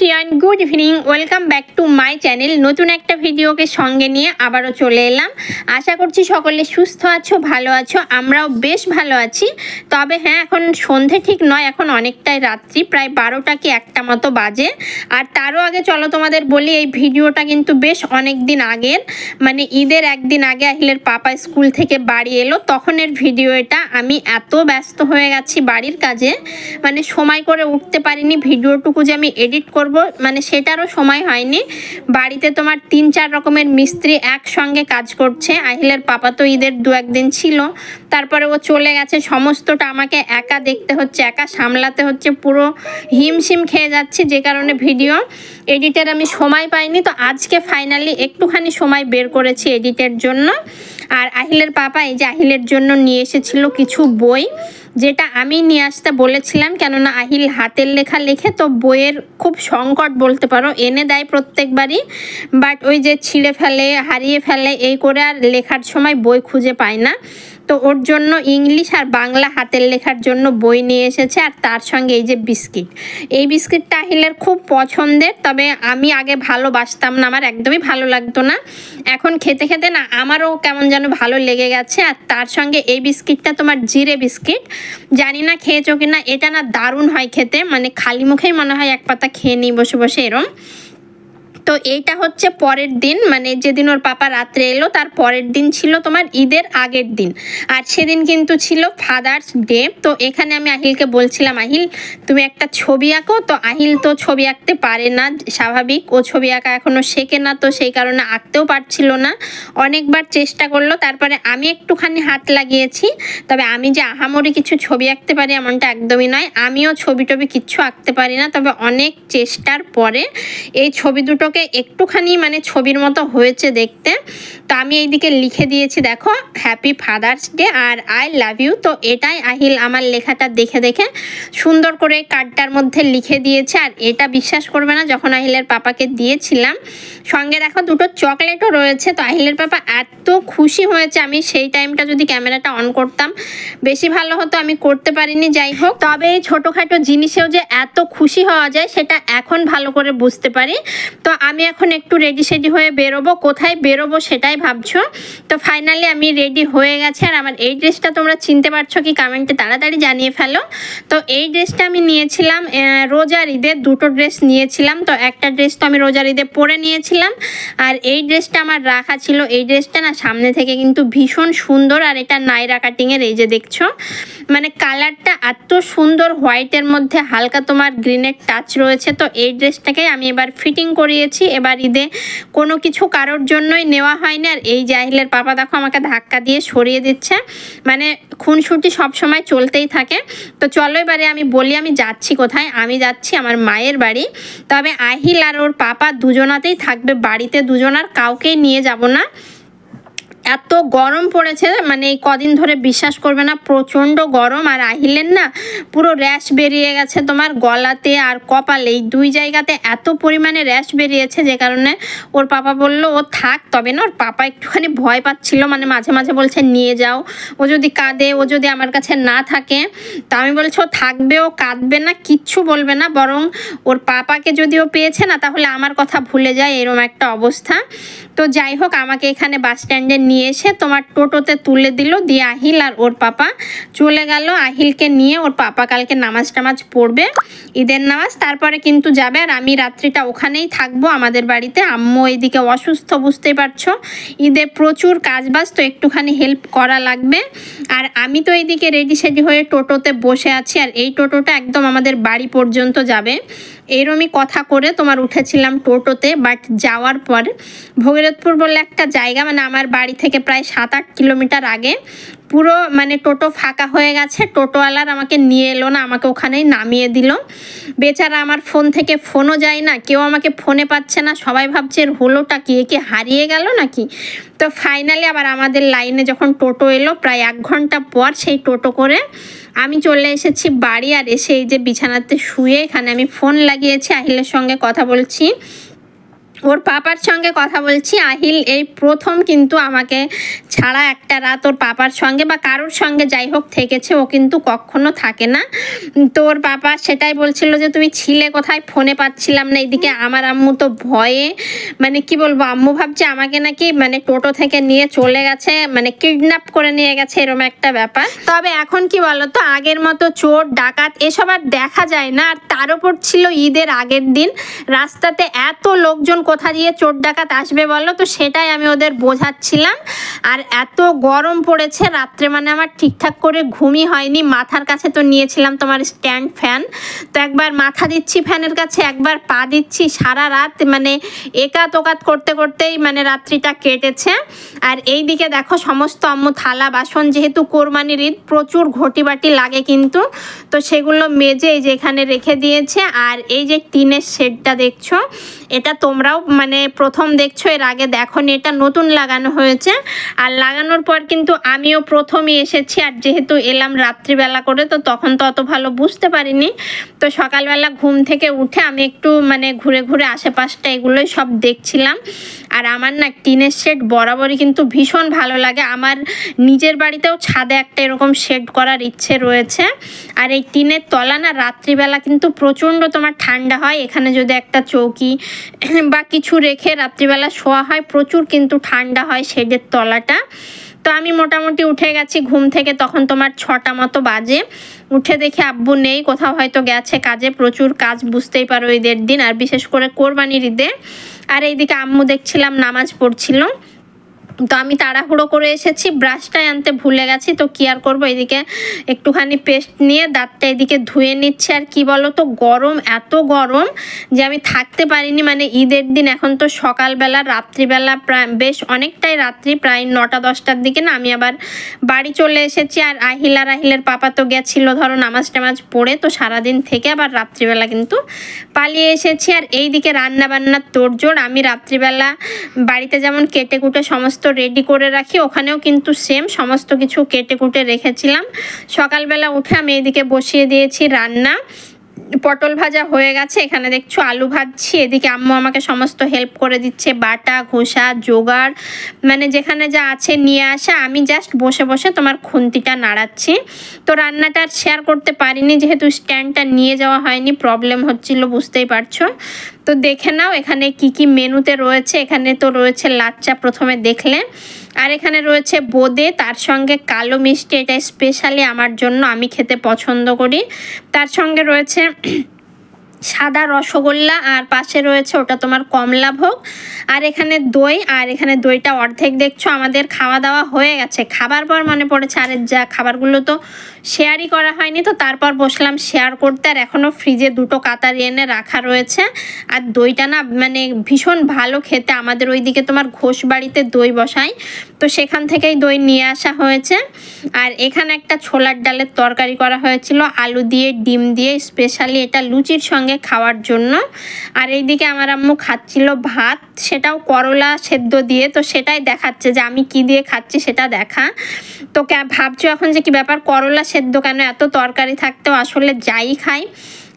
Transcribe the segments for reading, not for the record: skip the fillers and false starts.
Everyone, good evening. Welcome back to my channel. নতুন একটা ভিডিওকে সঙ্গে নিয়ে আবারও চলে এলাম। আশা করছি সকলে সুস্থ আছো, ভালো আছো। আমরাও বেশ ভালো আছি। তবে হ্যাঁ, এখন সন্ধে ঠিক নয়, এখন অনেকটাই রাত্রি, প্রায় 12টা কি 1টা মতো বাজে। আর তারও আগে চলো তোমাদের বলি, এই ভিডিওটা কিন্তু বেশ অনেক দিন আগের, মানে ঈদের একদিন আগে আহিলের পাপা স্কুল থেকে বাড়ি এলো তখনের ভিডিও এটা। আমি এত ব্যস্ত হয়ে গেছি বাড়ির কাজে, মানে সময় করে উঠতে পারিনি। ভিডিওটুকু যে আমি এডিট করব, মানে সেটারও সময় হয়নি। বাড়িতে তোমার 3-4 রকমের মিস্ত্রি একসঙ্গে কাজ করছে। আহিলের পাপা তো ঈদের 2-1 দিন ছিল, তারপরে ও চলে গেছে। সমস্তটা আমাকে একা দেখতে হচ্ছে, একা সামলাতে হচ্ছে, পুরো হিমশিম খেয়ে যাচ্ছি, যে কারণে ভিডিও এডিটের আমি সময় পাইনি। তো আজকে ফাইনালি একটুখানি সময় বের করেছি এডিটের জন্য। আর আহিলের পাপা এই যে আহিলের জন্য নিয়ে এসেছিল কিছু বই, যেটা আমি নিয়ে আসতে বলেছিলাম, কেননা আহিল হাতের লেখা লেখে, তো বইয়ের খুব সংকট বলতে পারো। এনে দেয় প্রত্যেকবারই, বাট ওই যে ছিঁড়ে ফেলে, হারিয়ে ফেলে, এই করে আর লেখার সময় বই খুঁজে পায় না। তো ওর জন্য ইংলিশ আর বাংলা হাতের লেখার জন্য বই নিয়ে এসেছে। আর তার সঙ্গে এই যে বিস্কিট, এই বিস্কিটটা আহিলের খুব পছন্দের। তবে আমি আগে ভালোবাসতাম না, আমার একদমই ভালো লাগতো না। এখন খেতে খেতে না আমারও কেমন যেন ভালো লেগে গেছে। আর তার সঙ্গে এই বিস্কিটটা তোমার জিরে বিস্কিট, জানি না খেয়েছো কিনা, এটা না দারুণ হয় খেতে, মানে খালি মুখেই মনে হয় এক পাতা খেয়ে নিই বসে বসে এরম। তো এইটা হচ্ছে পরের দিন, মানে যেদিন ওর পাপা রাত্রে এলো তার পরের দিন ছিল তোমার ঈদের আগের দিন। আর সেদিন কিন্তু ছিল ফাদার্স ডে। তো এখানে আমি আহিলকে বলছিলাম, আহিল তুমি একটা ছবি আঁকো। তো আহিল তো ছবি আঁকতে পারে না, স্বাভাবিক, ও ছবি আঁকা এখনও শেখে না, তো সেই কারণে আঁকতেও পারছিল না। অনেকবার চেষ্টা করলো, তারপরে আমি একটুখানি হাত লাগিয়েছি। তবে আমি যে আহামরি কিছু ছবি আঁকতে পারি এমনটা একদমই নয়, আমিও ছবি টবি কিচ্ছু আঁকতে পারি না। তবে অনেক চেষ্টার পরে এই ছবি দুটোকে একটুখানি মানে ছবির মতো হয়েছে দেখতে। তো আমি এইদিকে লিখে দিয়েছি, দেখো, হ্যাপি ফাদার্স ডে আর আই লাভ ইউ। তো এটাই আহিল আমার লেখাটা দেখে দেখে সুন্দর করে কার্ডটার মধ্যে লিখে দিয়েছে। আর এটা বিশ্বাস করবে না, যখন আহিলের পাপাকে দিয়েছিলাম সঙ্গে দেখো দুটো চকলেটও রয়েছে। তো আহিলের পাপা এত খুশি হয়েছে, আমি সেই টাইমটা যদি ক্যামেরাটা অন করতাম বেশি ভালো হতো, আমি করতে পারিনি। যাই হোক, তবে এই ছোটোখাটো জিনিসেও যে এত খুশি হওয়া যায় সেটা এখন ভালো করে বুঝতে পারি। তো আমি এখন একটু রেডি সেডি হয়ে বেরোবো। কোথায় বেরোবো সেটাই ভাবছো। তো ফাইনালি আমি রেডি হয়ে গেছি। আর আমার এই ড্রেসটা তোমরা চিনতে পারছো কি কমেন্টে তাড়াতাড়ি জানিয়ে ফেলো। তো এই ড্রেসটা আমি নিয়েছিলাম রোজার ঈদে, দুটো ড্রেস নিয়েছিলাম। তো একটা ড্রেস তো আমি রোজার ঈদে পরে নিয়েছিলাম, আর এই ড্রেসটা আমার রাখা ছিল। এই ড্রেসটা না সামনে থেকে কিন্তু ভীষণ সুন্দর, আর এটা নাইরা কাটিংয়ের, এই যে দেখছো, মানে কালারটা এত সুন্দর, হোয়াইটের মধ্যে হালকা তোমার গ্রিনের টাচ রয়েছে। তো এই ড্রেসটাকে আমি এবার ফিটিং করিয়েছি। এবার ঈদে কোনো কিছু কারোর জন্যই নেওয়া হয়নি। আর এই যে আহিলের পাপা দেখো আমাকে ধাক্কা দিয়ে সরিয়ে দিচ্ছে, মানে খুনসুটি সবসময় চলতেই থাকে। তো চলো এবারে আমি বলি আমি যাচ্ছি কোথায়। আমি যাচ্ছি আমার মায়ের বাড়ি। তবে আহিল আর ওর পাপা দুজনাতেই থাকবে বাড়িতে, দুজনার কাউকেই নিয়ে যাব না। এত গরম পড়েছে, মানে এই কদিন ধরে বিশ্বাস করবে না, প্রচণ্ড গরম। আর আহিলের না পুরো র্যাশ বেরিয়ে গেছে তোমার গলাতে আর কপালে, এই 2 জায়গাতে এত পরিমাণে র্যাশ বেরিয়েছে, যে কারণে ওর পাপা বলল ও থাক। তবে না ওর পাপা একটুখানি ভয় পাচ্ছিল, মানে মাঝে মাঝে বলছে নিয়ে যাও, ও যদি কাঁদে, ও যদি আমার কাছে না থাকে। তা আমি বলছি ও থাকবে, ও কাঁদবে না, কিচ্ছু বলবে না, বরং ওর পাপাকে যদি ও পেয়েছে না তাহলে আমার কথা ভুলে যায়, এরকম একটা অবস্থা। তো যাই হোক, আমাকে এখানে বাস স্ট্যান্ডে নিয়ে এসে তোমার টোটোতে তুলে দিল, দিয়ে আহিল আর ওর পাপা চলে গেল। আহিলকে নিয়ে ওর পাপা কালকে নামাজ টামাজ পড়বে, ঈদের নামাজ, তারপরে কিন্তু যাবে। আর আমি রাত্রিটা ওখানেই থাকবো আমাদের বাড়িতে। আম্মু এইদিকে অসুস্থ, বুঝতেই পারছো, ঈদে প্রচুর কাজবাজ, তো একটুখানি হেল্প করা লাগবে। আর আমি তো এইদিকে রেডি সেডি হয়ে টোটোতে বসে আছি। আর এই টোটোটা একদম আমাদের বাড়ি পর্যন্ত যাবে, এরমই কথা করে তোমার উঠেছিলাম টোটোতে। বাট যাওয়ার পর ভগীরথপুর বলে একটা জায়গা, মানে আমার বাড়ি থেকে প্রায় 7-8 কিলোমিটার আগে, পুরো মানে টোটো ফাঁকা হয়ে গেছে। টোটোওয়ালার আমাকে নিয়ে এলো না, আমাকে ওখানেই নামিয়ে দিল। বেচারা, আমার ফোন থেকে ফোনও যায় না, কেউ আমাকে ফোনে পাচ্ছে না, সবাই ভাবছে এর হলোটা কি, একে হারিয়ে গেল নাকি। তো ফাইনালি আবার আমাদের লাইনে যখন টোটো এলো প্রায় 1 ঘন্টা পর, সেই টোটো করে আমি চলে এসেছি বাড়ি। আর এসে এই যে বিছানাতে শুয়ে এখানে আমি ফোন লাগিয়েছি, আহিলের সঙ্গে কথা বলছি। ওর পাপার সঙ্গে কথা বলছি। আহিল এই প্রথম কিন্তু আমাকে ছাড়া একটা রাত ওর পাপার সঙ্গে বা কারোর সঙ্গে যাই হোক থেকেছে, ও কিন্তু কখনো থাকে না। তো ওর পাপা সেটাই বলছিল যে তুমি ছিলে কোথায়, ফোনে পাচ্ছিলাম না। এইদিকে আমার আম্মু তো ভয়ে মানে কি বলবো, আম্মু ভাবছে আমাকে নাকি মানে টোটো থেকে নিয়ে চলে গেছে, মানে কিডন্যাপ করে নিয়ে গেছে, এরকম একটা ব্যাপার। তবে এখন কি বলতো, আগের মতো চোর ডাকাত এসব আর দেখা যায় না। আর তার উপর ছিল ঈদের আগের দিন, রাস্তাতে এত লোকজন, কোথা দিয়ে চোর ডাকাত আসবে বলো? তো সেটাই আমি ওদের বোঝাচ্ছিলাম। আর এত গরম পড়েছে রাত্রে, মানে আমার ঠিকঠাক করে ঘুমই হয়নি। মাথার কাছে তো নিয়েছিলাম তোমার স্ট্যান্ড ফ্যান, তো একবার মাথা দিচ্ছি ফ্যানের কাছে, একবার পা দিচ্ছি, সারা রাত মানে একাত ওকাত করতে করতেই মানে রাত্রিটা কেটেছে। আর এই দিকে দেখো সমস্ত আম্মু থালা বাসন, যেহেতু কোরবানির ঈদ প্রচুর ঘটি বাটি লাগে কিন্তু, তো সেগুলো মেজে এই যে এখানে রেখে দিয়েছে। আর এই যে টিনের শেডটা দেখছো, এটা তোমরাও মানে প্রথম দেখছো, এর আগে দেখোনি, এটা নতুন লাগানো হয়েছে। আর লাগানোর পর কিন্তু আমিও প্রথমই এসেছি, আর যেহেতু এলাম রাত্রিবেলা করে, তো তখন তো অত ভালো বুঝতে পারিনি। তো সকালবেলা ঘুম থেকে উঠে আমি একটু মানে ঘুরে ঘুরে আশেপাশটা এগুলোই সব দেখছিলাম। আর আমার না টিনের শেড বরাবরই কিন্তু ভীষণ ভালো লাগে। আমার নিজের বাড়িতেও ছাদে একটা এরকম শেড করার ইচ্ছে রয়েছে। আর এই টিনের তলা না রাত্রিবেলা কিন্তু প্রচণ্ড তোমার ঠান্ডা হয়। এখানে যদি একটা চৌকি বা কিছু রেখে রাত্রিবেলা শোয়া হয়, প্রচুর কিন্তু ঠান্ডা হয় শেডের তলাটা। তো আমি মোটামুটি উঠে গেছি ঘুম থেকে, তখন তোমার 6টা মতো বাজে। উঠে দেখে আব্বু নেই, কোথাও হয়তো গেছে কাজে, প্রচুর কাজ বুঝতেই পারো ঈদের দিন, আর বিশেষ করে কোরবানির ঈদে। আর এইদিকে আম্মু দেখছিলাম নামাজ পড়ছিল। তো আমি তাড়াহুড়ো করে এসেছি, ব্রাশটাই আনতে ভুলে গেছি, তো কি আর করবো, এদিকে একটুখানি পেস্ট নিয়ে দাঁতটা এদিকে ধুয়ে নিচ্ছে। আর কি বলো তো, গরম, এত গরম যে আমি থাকতে পারিনি। মানে ঈদের দিন এখন তো সকালবেলা রাত্রিবেলা প্রায় বেশ অনেকটাই রাত্রি, প্রায় 9টা 10টার দিকে না আমি আবার বাড়ি চলে এসেছি। আর আহিলের পাপা তো গেছিলো ধরো নামাজ টামাজ পড়ে, তো সারাদিন থেকে আবার রাত্রিবেলা কিন্তু পালিয়ে এসেছি। আর এই দিকে রান্না বান্নার তোড়জোড়। আমি রাত্রিবেলা বাড়িতে যেমন কেটে কুটে সমস্ত রেডি করে রাখি, ওখানেও কিন্তু সেম সমস্ত কিছু কেটে কুটে রেখেছিলাম। সকালবেলা উঠে আমি এদিকে বসিয়ে দিয়েছি রান্না। পটল ভাজা হয়ে গেছে, এখানে দেখছো আলু ভাজছি। এদিকে আম্মু আমাকে সমস্ত হেল্প করে দিচ্ছে, বাটা ঘষা জোগাড়, মানে যেখানে যা আছে নিয়ে আসা, আমি জাস্ট বসে বসে তোমার খুন্তিটা নাড়াচ্ছি। তো রান্নাটা আর শেয়ার করতে পারিনি, যেহেতু স্ট্যান্ডটা নিয়ে যাওয়া হয়নি, প্রবলেম হচ্ছিল বুঝতেই পারছো। তো দেখে নাও এখানে কি কি মেনুতে রয়েছে। এখানে তো রয়েছে লাচ্চা, প্রথমে দেখলে, আর এখানে রয়েছে বোঁদে, তার সঙ্গে কালো মিষ্টি, এটা স্পেশালি আমার জন্য, আমি খেতে পছন্দ করি। তার সঙ্গে রয়েছে সাদা রসগোল্লা, আর পাশে রয়েছে ওটা তোমার কমলা ভোগ, আর এখানে দই। আর এখানে দইটা অর্ধেক দেখছো আমাদের খাওয়া দাওয়া হয়ে গেছে। খাবার পর মনে পড়েছে, আরে যা খাবারগুলো তো শেয়ারই করা হয়নি, তো তারপর বসলাম শেয়ার করতে। আর এখনও ফ্রিজে 2টো কাতারি এনে রাখা রয়েছে। আর দইটা না মানে ভীষণ ভালো খেতে, আমাদের ওইদিকে তোমার ঘোষ বাড়িতে দই বসায়, তো সেখান থেকেই দই নিয়ে আসা হয়েছে। আর এখানে একটা ছোলার ডালের তরকারি করা হয়েছিল আলু দিয়ে ডিম দিয়ে, স্পেশালি এটা লুচির সঙ্গে খাওয়ার জন্য। আর এইদিকে আমার আম্মু খাচ্ছিল ভাত, সেটাও করলা সেদ্ধ দিয়ে, তো সেটাই দেখাচ্ছে যে আমি কি দিয়ে খাচ্ছি সেটা দেখা। তো ভাবছো এখন যে কি ব্যাপার, করলা সেদ্ধ কেন? এত তরকারি থাকতেও আসলে যাই খাই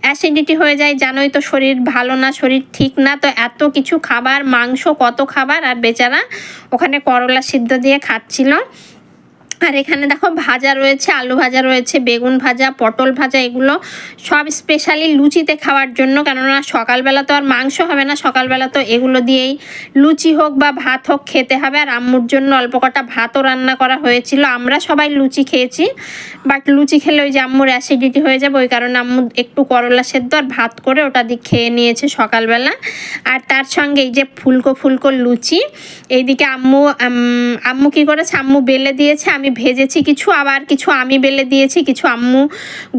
অ্যাসিডিটি হয়ে যায়, জানোই তো, শরীর ভালো না, শরীর ঠিক না। তো এত কিছু খাবার, মাংস কত খাবার, আর বেচারা ওখানে করলা সিদ্ধ দিয়ে খাচ্ছিল। আর এখানে দেখো ভাজা রয়েছে, আলু ভাজা রয়েছে, বেগুন ভাজা, পটল ভাজা, এগুলো সব স্পেশালি লুচিতে খাওয়ার জন্য, কেননা সকালবেলা তো আর মাংস হবে না, সকালবেলা তো এগুলো দিয়েই লুচি হোক বা ভাত হোক খেতে হবে। আর আম্মুর জন্য অল্প কটা ভাতও রান্না করা হয়েছিল। আমরা সবাই লুচি খেয়েছি, বাট লুচি খেলে ওই যে আম্মুর অ্যাসিডিটি হয়ে যাবে, ওই কারণে আম্মু একটু করলা সেদ্ধ আর ভাত করে ওটা দিয়ে খেয়ে নিয়েছে সকালবেলা। আর তার সঙ্গে এই যে ফুলকো ফুলকো লুচি, এইদিকে আম্মু কি করেছে, আম্মু বেলে দিয়েছে, আমি ভেজেছি কিছু, আবার কিছু আমি বেলে দিয়েছি, কিছু আম্মু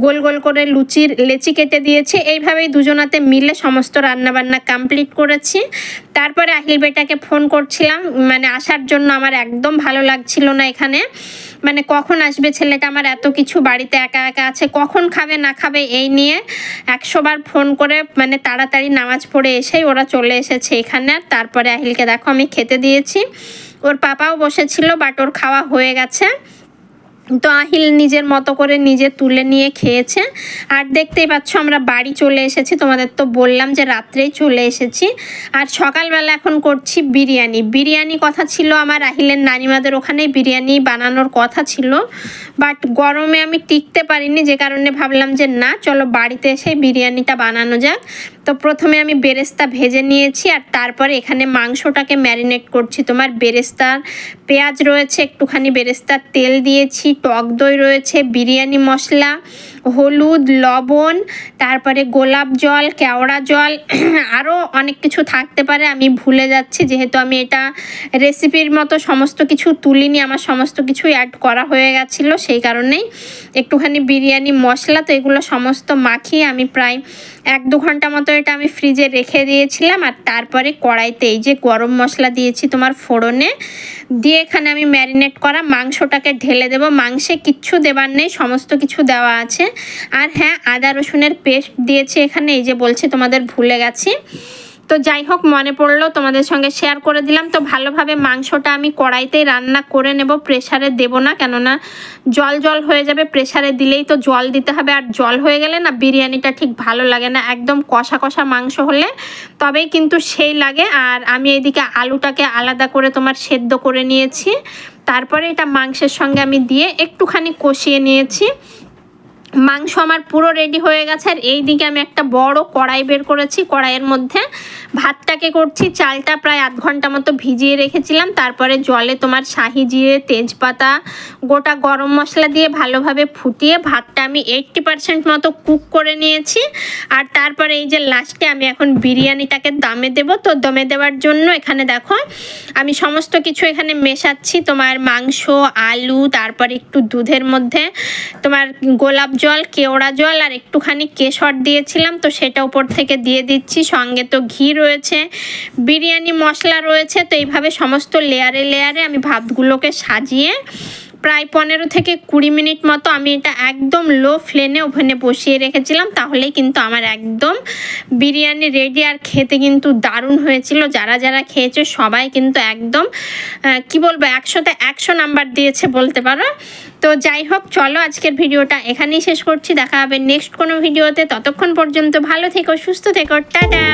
গোল গোল করে লুচির লেচি কেটে দিয়েছে। এইভাবেই দুজনাতে মিলে সমস্ত রান্নাবান্না কমপ্লিট করেছি। তারপরে আহিল বেটাকে ফোন করছিলাম, মানে আসার জন্য। আমার একদম ভালো লাগছিল না এখানে, মানে কখন আসবে ছেলেটা, আমার এত কিছু বাড়িতে একা একা আছে, কখন খাবে না খাবে এই নিয়ে 100 বার ফোন করে, মানে তাড়াতাড়ি নামাজ পড়ে এসেই ওরা চলে এসেছে এখানে। আর তারপরে আহিলকে দেখো আমি খেতে দিয়েছি, ওর পাপাও বসেছিল, বাট ওর খাওয়া হয়ে গেছে। তো আহিল নিজের মতো করে নিজে তুলে নিয়ে খেয়েছে। আর দেখতেই পাচ্ছ আমরা বাড়ি চলে এসেছি, তোমাদের তো বললাম যে রাত্রেই চলে এসেছি। আর সকালবেলা এখন করছি বিরিয়ানি কথা ছিল আমার আহিলের নানিমাদের ওখানেই বিরিয়ানি বানানোর কথা ছিল, বাট গরমে আমি টিকতে পারিনি, যে কারণে ভাবলাম যে না চলো বাড়িতে এসে বিরিয়ানিটা বানানো যাক। তো প্রথমে আমি বেরেস্তা ভেজে নিয়েছি আর তারপরে এখানে মাংসটাকে ম্যারিনেট করছি। তোমার বেরেস্তার পেঁয়াজ রয়েছে, একটুখানি বেরেস্তার তেল দিয়েছি, টক দই রয়েছে, বিরিয়ানি মশলা, হলুদ, লবণ, তারপরে গোলাপ জল, কেওড়া জল, আরও অনেক কিছু থাকতে পারে, আমি ভুলে যাচ্ছি যেহেতু আমি এটা রেসিপির মতো সমস্ত কিছু তুলিনি, আমার সমস্ত কিছু অ্যাড করা হয়ে গেছিলো, সেই কারণেই একটুখানি বিরিয়ানি মশলা। তো এগুলো সমস্ত মাখিয়ে আমি প্রায় 1-2 ঘন্টা মতো এটা আমি ফ্রিজে রেখে দিয়েছিলাম। আর তারপরে কড়াইতে এই যে গরম মশলা দিয়েছি তোমার ফোড়নে দিয়ে এখানে আমি ম্যারিনেট করা মাংসটাকে ঢেলে দেব। মাংসে কিচ্ছু দেবার নেই, সমস্ত কিছু দেওয়া আছে। আর হ্যাঁ, আদা রসুনের পেস্ট দিয়েছি এখানে, এই যে বলছি তোমাদের ভুলে গেছি। তো যাই হোক, মনে পড়লো তোমাদের সঙ্গে শেয়ার করে দিলাম। তো ভালোভাবে মাংসটা আমি কড়াইতেই রান্না করে নেব, প্রেসারে দেব না, কেননা জল জল হয়ে যাবে। প্রেসারে দিলেই তো জল দিতে হবে, আর জল হয়ে গেলে না বিরিয়ানিটা ঠিক ভালো লাগে না। একদম কষা কষা মাংস হলে তবেই কিন্তু সেই লাগে। আর আমি এইদিকে আলুটাকে আলাদা করে তোমার সেদ্ধ করে নিয়েছি, তারপরে এটা মাংসের সঙ্গে আমি দিয়ে একটুখানি কষিয়ে নিয়েছি। মাংস আমার পুরো রেডি হয়ে গেছে। আর এই দিকে আমি একটা বড় কড়াই বের করেছি, কড়াইয়ের মধ্যে ভাতটাকে করছি। চালটা প্রায় 1/2 ঘন্টা মতো ভিজিয়ে রেখেছিলাম, তারপরে জলে তোমার শাহি জিরে, তেজপাতা, গোটা গরম মশলা দিয়ে ভালোভাবে ফুটিয়ে ভাতটা আমি 80% মতো কুক করে নিয়েছি। আর তারপরে এই যে লাস্টে আমি এখন বিরিয়ানিটাকে দমে দেব। তো দমে দেওয়ার জন্য এখানে দেখো আমি সমস্ত কিছু এখানে মেশাচ্ছি, তোমার মাংস, আলু, তারপরে একটু দুধের মধ্যে তোমার গোলাপ জল, কেওড়া জল আর একটুখানি কেশর দিয়েছিলাম, তো সেটা উপর থেকে দিয়ে দিচ্ছি। সঙ্গে তো ঘি রয়েছে, বিরিয়ানি মশলা রয়েছে। তো এইভাবে সমস্ত লেয়ারে লেয়ারে আমি ভাতগুলোকে সাজিয়ে প্রায় 15 থেকে 20 মিনিট মতো আমি এটা একদম লো ফ্লেমে ওভেনে বসিয়ে রেখেছিলাম। তাহলেই কিন্তু আমার একদম বিরিয়ানি রেডি। আর খেতে কিন্তু দারুণ হয়েছিল, যারা যারা খেয়েছে সবাই কিন্তু একদম কি বলবো 100তে 100 নাম্বার দিয়েছে বলতে পারো। তো যাই হোক, চলো আজকের ভিডিওটা এখানেই শেষ করছি, দেখা হবে নেক্সট কোনো ভিডিওতে। ততক্ষণ পর্যন্ত ভালো থেকো, সুস্থ থেকো, টাটা।